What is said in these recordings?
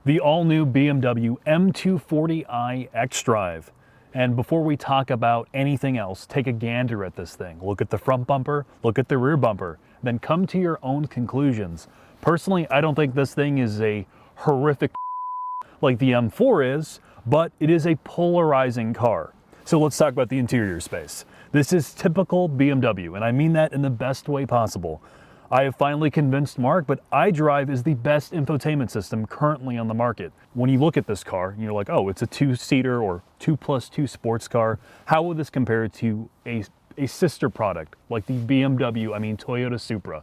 the all-new BMW M240i xDrive. And before we talk about anything else, take a gander at this thing. Look at the front bumper, look at the rear bumper, then come to your own conclusions. Personally, I don't think this thing is a horrific like the M4 is, but it is a polarizing car. So let's talk about the interior space. This is typical BMW, and I mean that in the best way possible. I have finally convinced Mark, but iDrive is the best infotainment system currently on the market. When you look at this car, you're like, oh, it's a two-seater or 2+2 sports car. How would this compare to a sister product like the Toyota Supra?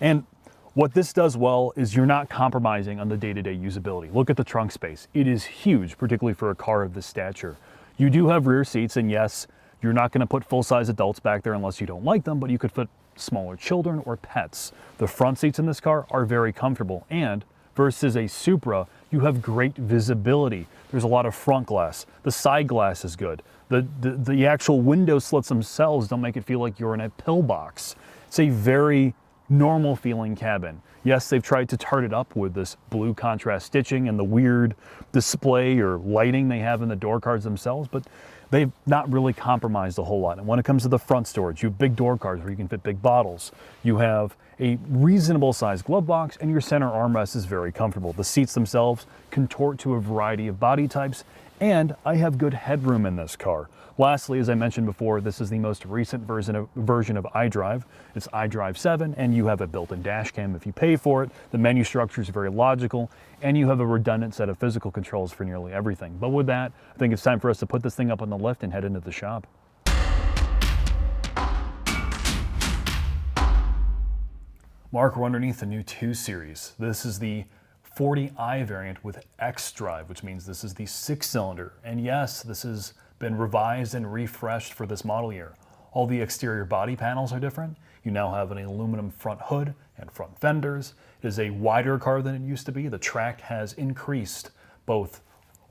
And what this does well is you're not compromising on the day-to-day usability. Look at the trunk space. It is huge, particularly for a car of this stature. You do have rear seats, and yes, you're not going to put full-size adults back there unless you don't like them, but you could put smaller children or pets. The front seats in this car are very comfortable, and versus a Supra, you have great visibility. There's a lot of front glass. The side glass is good. The actual window slits themselves don't make it feel like you're in a pillbox. It's a very normal feeling cabin. Yes, they've tried to tart it up with this blue contrast stitching and the weird display or lighting they have in the door cards themselves, but they've not really compromised a whole lot. And when it comes to the front storage, you have big door cards where you can fit big bottles. You have a reasonable sized glove box, and your center armrest is very comfortable. The seats themselves contort to a variety of body types, and I have good headroom in this car. Lastly, as I mentioned before, this is the most recent version of iDrive. It's iDrive 7, and you have a built-in dash cam if you pay for it. The menu structure is very logical, and you have a redundant set of physical controls for nearly everything. But with that, I think it's time for us to put this thing up on the lift and head into the shop. Mark, we're underneath the new 2 Series. This is the 40i variant with xDrive, which means this is the 6-cylinder. And yes, this has been revised and refreshed for this model year. All the exterior body panels are different. You now have an aluminum front hood and front fenders. It is a wider car than it used to be. The track has increased both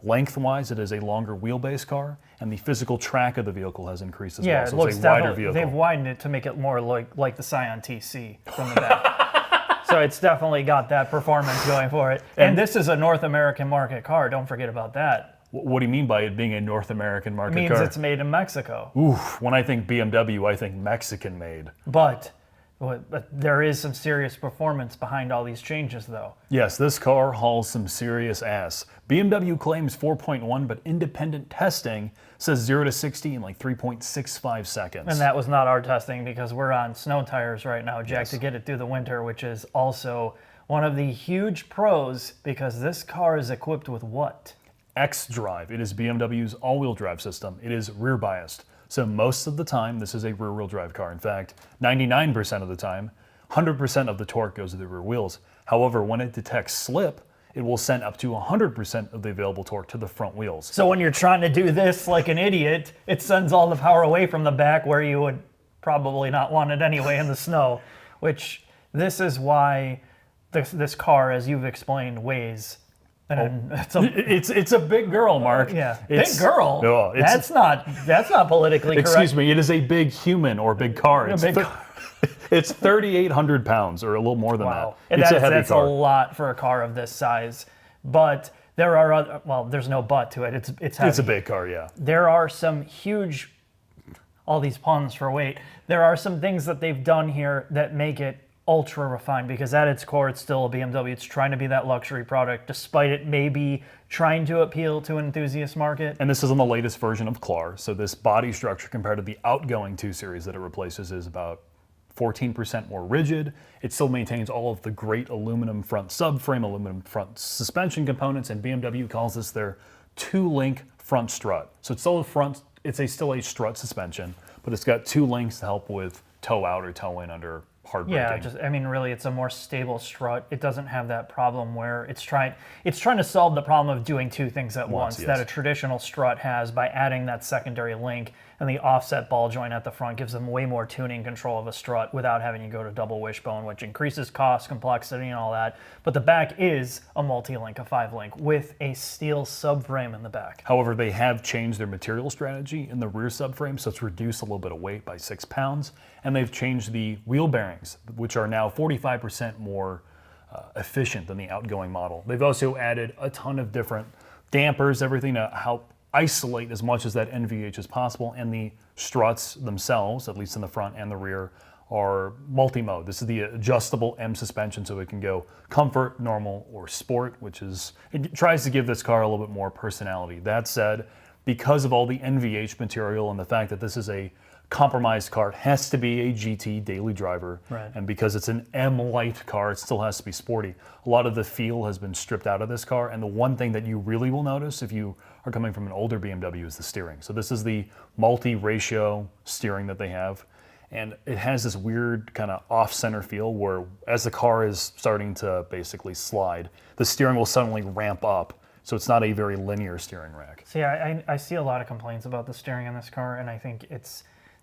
lengthwise, it is a longer wheelbase car, and the physical track of the vehicle has increased as well. So it's a wider vehicle. They've widened it to make it more like the Scion TC from the back. So it's definitely got that performance going for it. And this is a North American market car. Don't forget about that. What do you mean by it being a North American market car? It means it's made in Mexico. Oof, when I think BMW, I think Mexican made. But there is some serious performance behind all these changes, though. Yes, this car hauls some serious ass. BMW claims 4.1, but independent testing says 0 to 60 in like 3.65 seconds. And that was not our testing because we're on snow tires right now, Jack, to get it through the winter, which is also one of the huge pros because this car is equipped with what? xDrive. It is BMW's all-wheel drive system. It is rear biased. So most of the time, this is a rear-wheel drive car. In fact, 99% of the time, 100% of the torque goes to the rear wheels. However, when it detects slip, it will send up to 100% of the available torque to the front wheels. So when you're trying to do this like an idiot, it sends all the power away from the back where you would probably not want it anyway in the snow, which this is why this car, as you've explained, weighs. And it's a big girl, Mark. Yeah, big girl. No, that's not politically correct. Excuse me. It is a big human or big car. It's 3,800 pounds or a little more than that. It's a heavy car. That's a lot for a car of this size. But there are other. Well, there's no but to it. It's heavy. It's a big car. Yeah. There are some huge. All these puns for weight. There are some things that they've done here that make it ultra refined because at its core it's still a BMW. It's trying to be that luxury product despite it maybe trying to appeal to an enthusiast market. And this is on the latest version of CLAR. So this body structure compared to the outgoing 2 Series that it replaces is about 14% more rigid. It still maintains all of the great aluminum front subframe, aluminum front suspension components, and BMW calls this their 2-link front strut. So it's still still a strut suspension, but it's got 2 links to help with toe out or toe in under hard braking. Yeah, really it's a more stable strut. It doesn't have that problem where it's trying to solve the problem of doing 2 things at once that a traditional strut has by adding that secondary link, and the offset ball joint at the front gives them way more tuning control of a strut without having to go to double wishbone, which increases cost, complexity, and all that. But the back is a multi-link, a 5-link, with a steel subframe in the back. However, they have changed their material strategy in the rear subframe, so it's reduced a little bit of weight by 6 pounds, and they've changed the wheel bearings, which are now 45% more efficient than the outgoing model. They've also added a ton of different dampers, everything to help isolate as much as that NVH as possible, and the struts themselves, at least in the front and the rear, are multi-mode. This is the adjustable M suspension, so it can go comfort, normal, or sport, it tries to give this car a little bit more personality. That said, because of all the NVH material and the fact that this is a compromised car, it has to be a GT daily driver, right. And because it's an M light car, it still has to be sporty. A lot of the feel has been stripped out of this car, and the one thing that you really will notice if you are coming from an older BMW is the steering. So this is the multi-ratio steering that they have, and it has this weird kind of off-center feel where as the car is starting to basically slide, the steering will suddenly ramp up. So it's not a very linear steering rack. See, I see a lot of complaints about the steering in this car, and I think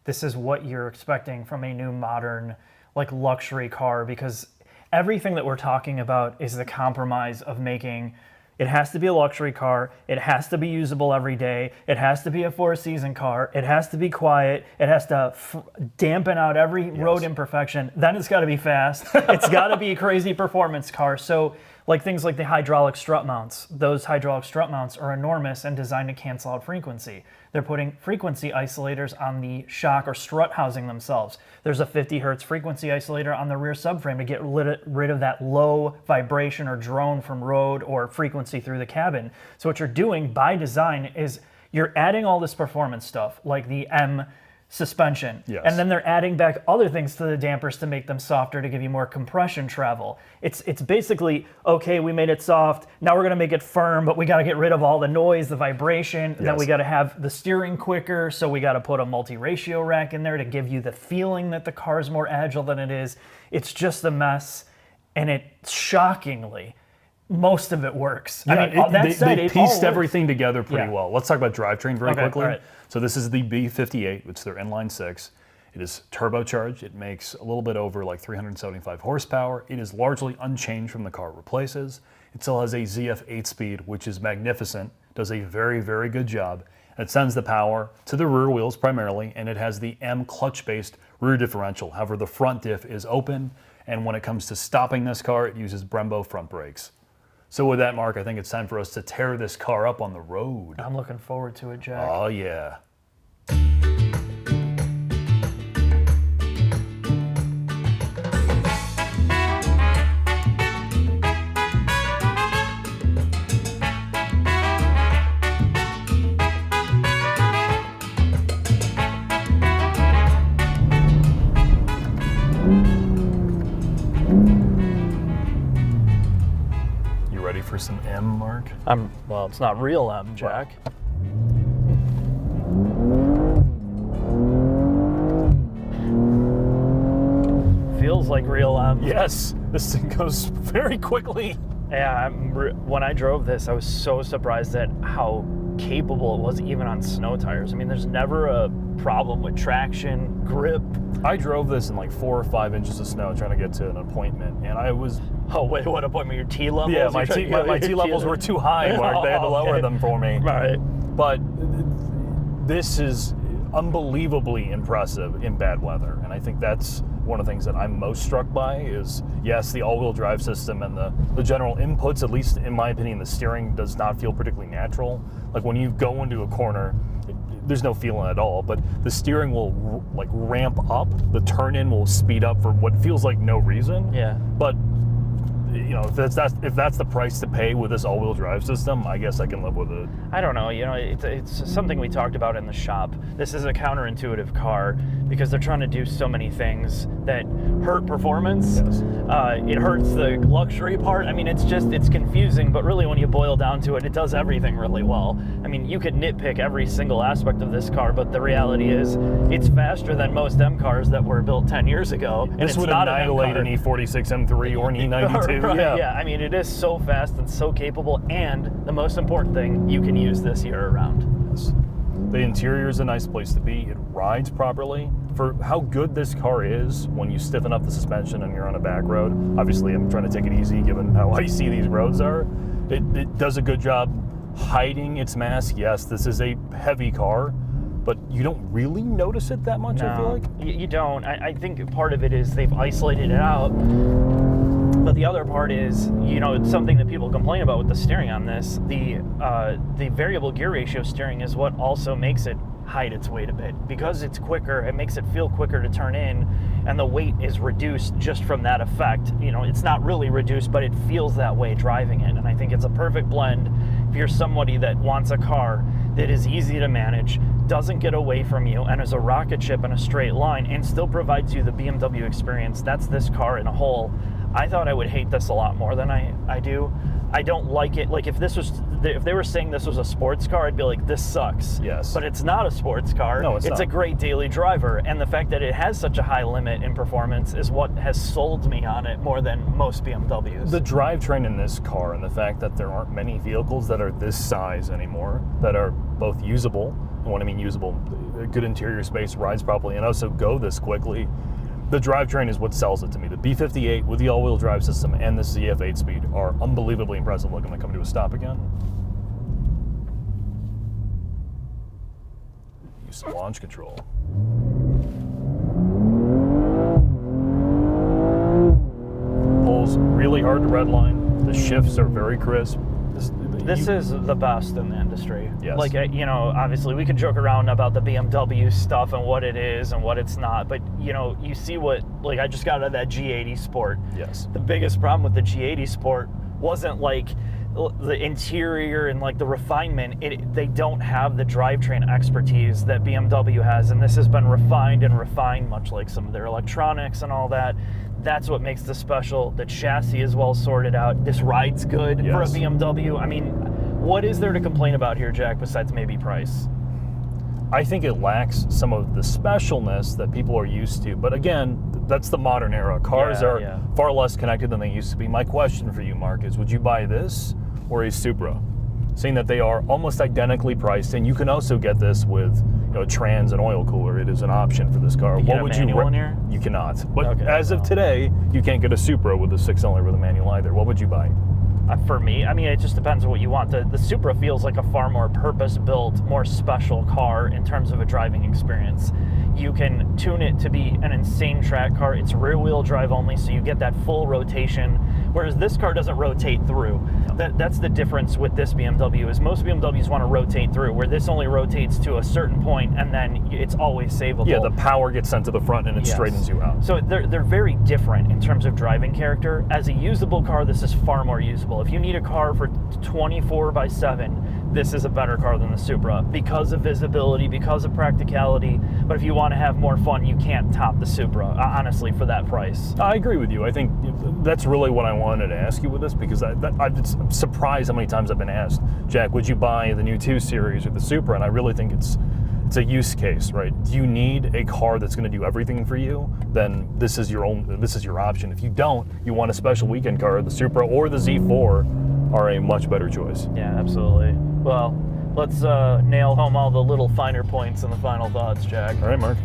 this is what you're expecting from a new modern, like, luxury car, because everything that we're talking about is the compromise of making it has to be a luxury car, it has to be usable every day, it has to be a four-season car, it has to be quiet, it has to dampen out every road imperfection, then it's got to be fast, it's got to be a crazy performance car. So like things like the hydraulic strut mounts, those hydraulic strut mounts are enormous and designed to cancel out frequency. They're putting frequency isolators on the shock or strut housing themselves. There's a 50 hertz frequency isolator on the rear subframe to get rid of that low vibration or drone from road or frequency through the cabin. So what you're doing by design is you're adding all this performance stuff like the M suspension, and then they're adding back other things to the dampers to make them softer to give you more compression travel. It's basically, okay, we made it soft, now we're going to make it firm, but we got to get rid of all the noise, the vibration, and then we got to have the steering quicker, so we got to put a multi-ratio rack in there to give you the feeling that the car is more agile than it is. It's just a mess, and it shockingly, most of it works. Yeah, they pieced everything together pretty well. Let's talk about drivetrain very quickly. All right. So this is the B58, which is their inline six. It is turbocharged. It makes a little bit over like 375 horsepower. It is largely unchanged from the car it replaces. It still has a ZF 8-speed, which is magnificent, does a very, very good job. It sends the power to the rear wheels primarily, and it has the M clutch-based rear differential. However, the front diff is open, and when it comes to stopping this car, it uses Brembo front brakes. So with that, Mark, I think it's time for us to tear this car up on the road. I'm looking forward to it, Jack. Oh, yeah. For some M, Mark? Well, it's not real M, Jack. Feels like real M. Yes, this thing goes very quickly. Yeah, when I drove this, I was so surprised at how capable it was even on snow tires. I mean, there's never a problem with traction, grip. I drove this in like 4 or 5 inches of snow trying to get to an appointment, and I was... Oh, wait, what appointment? Your T levels? Yeah, my T levels were too high, Mark. They had to lower them for me. Right. But this is unbelievably impressive in bad weather, and I think that's one of the things that I'm most struck by is, yes, the all-wheel drive system and the general inputs, at least in my opinion, the steering does not feel particularly natural. Like when you go into a corner, there's no feeling at all, but the steering will like ramp up, the turn-in will speed up for what feels like no reason. Yeah. But you know, if that's the price to pay with this all-wheel drive system, I guess I can live with it. I don't know. You know, it's something we talked about in the shop. This is a counterintuitive car because they're trying to do so many things that hurt performance. Yes. It hurts the luxury part. I mean, it's confusing, but really when you boil down to it, it does everything really well. I mean, you could nitpick every single aspect of this car, but the reality is it's faster than most M cars that were built 10 years ago. This would annihilate an E46 M3 or an E92. Right, yeah, I mean, it is so fast and so capable, and the most important thing, you can use this year round. Yes. The interior is a nice place to be. It rides properly. For how good this car is when you stiffen up the suspension and you're on a back road, obviously I'm trying to take it easy given how icy these roads are, it does a good job hiding its mass. Yes, this is a heavy car, but you don't really notice it that much, No, I feel like. You don't. I think part of it is they've isolated it out. But the other part is, you know, it's something that people complain about with the steering on this. The variable gear ratio steering is what also makes it hide its weight a bit. Because it's quicker, it makes it feel quicker to turn in, and the weight is reduced just from that effect. You know, it's not really reduced, but it feels that way driving it. And I think it's a perfect blend if you're somebody that wants a car that is easy to manage, doesn't get away from you, and is a rocket ship in a straight line, and still provides you the BMW experience. That's this car in a whole. I thought I would hate this a lot more than I do. I don't like it. Like if they were saying this was a sports car, I'd be like, this sucks. Yes. But it's not a sports car. No, it's not. A great daily driver, and the fact that it has such a high limit in performance is what has sold me on it more than most BMWs. The drivetrain in this car, and the fact that there aren't many vehicles that are this size anymore, that are both usable, and when I mean usable, good interior space, rides properly, and also go this quickly. The drivetrain is what sells it to me. The B58 with the all-wheel drive system and the ZF 8-speed are unbelievably impressive. Look, I'm going to come to a stop again. Use some launch control. Pulls really hard to redline. The shifts are very crisp. This is the best in the industry. Yes. Like, you know, obviously we could joke around about the BMW stuff and what it is and what it's not, but, you know, you see what, like, I just got out of that G80 Sport. Yes. The biggest problem with the G80 Sport wasn't, like, the interior and, like, the refinement. They don't have the drivetrain expertise that BMW has, and this has been refined and refined, much like some of their electronics and all that. That's what makes this special. The chassis is well sorted out. This rides good for a BMW. I mean, what is there to complain about here, Jack, besides maybe price? I think it lacks some of the specialness that people are used to. But again, that's the modern era. Cars are far less connected than they used to be. My question for you, Mark, is would you buy this or a Supra? Seeing that they are almost identically priced, and you can also get this with, you know, a trans and oil cooler. It is an option for this car. What would you in here? You cannot. But as of today, you can't get a Supra with a 6-cylinder with a manual either. What would you buy? For me, I mean, it just depends on what you want. The Supra feels like a far more purpose-built, more special car in terms of a driving experience. You can tune it to be an insane track car. It's rear-wheel drive only, so you get that full rotation, whereas this car doesn't rotate through. That's the difference with this BMW, is most BMWs want to rotate through, where this only rotates to a certain point, and then it's always savable. Yeah, the power gets sent to the front, and it straightens you out. So they're very different in terms of driving character. As a usable car, this is far more usable. If you need a car for 24/7, this is a better car than the Supra because of visibility, because of practicality. But if you want to have more fun, you can't top the Supra, honestly, for that price. I agree with you. I think that's really what I wanted to ask you with this, because I'm surprised how many times I've been asked, Jack, would you buy the new 2 Series or the Supra? And I really think it's a use case, right? Do you need a car that's going to do everything for you? Then this is your option. If you don't, you want a special weekend car, the Supra or the Z4 are a much better choice. Yeah, absolutely. Well, let's nail home all the little finer points and the final thoughts, Jack. All right, Mark.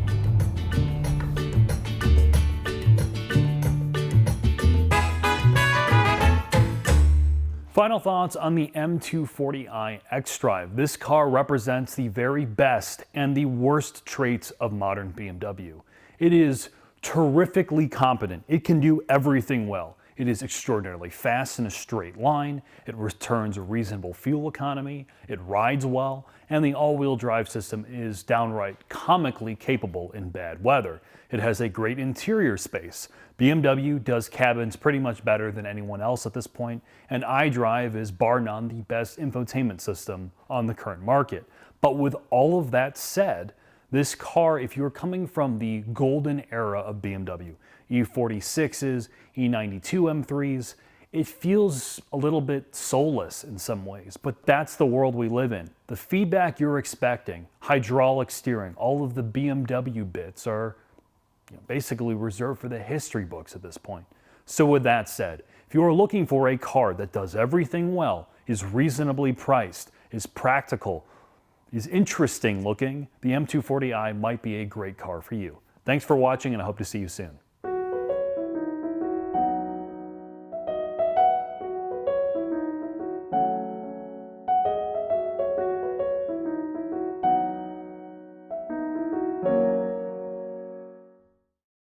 Final thoughts on the M240i xDrive. This car represents the very best and the worst traits of modern BMW. It is terrifically competent. It can do everything well. It is extraordinarily fast in a straight line. It returns a reasonable fuel economy. It rides well, and the all-wheel drive system is downright comically capable in bad weather. It has a great interior space. BMW does cabins pretty much better than anyone else at this point, and iDrive is bar none the best infotainment system on the current market. But with all of that said, this car, if you're coming from the golden era of BMW, E46s, E92 M3s, it feels a little bit soulless in some ways, but that's the world we live in. The feedback you're expecting, hydraulic steering, all of the BMW bits are basically reserved for the history books at this point. So with that said, if you are looking for a car that does everything well, is reasonably priced, is practical, is interesting looking, the M240i might be a great car for you. Thanks for watching, and I hope to see you soon.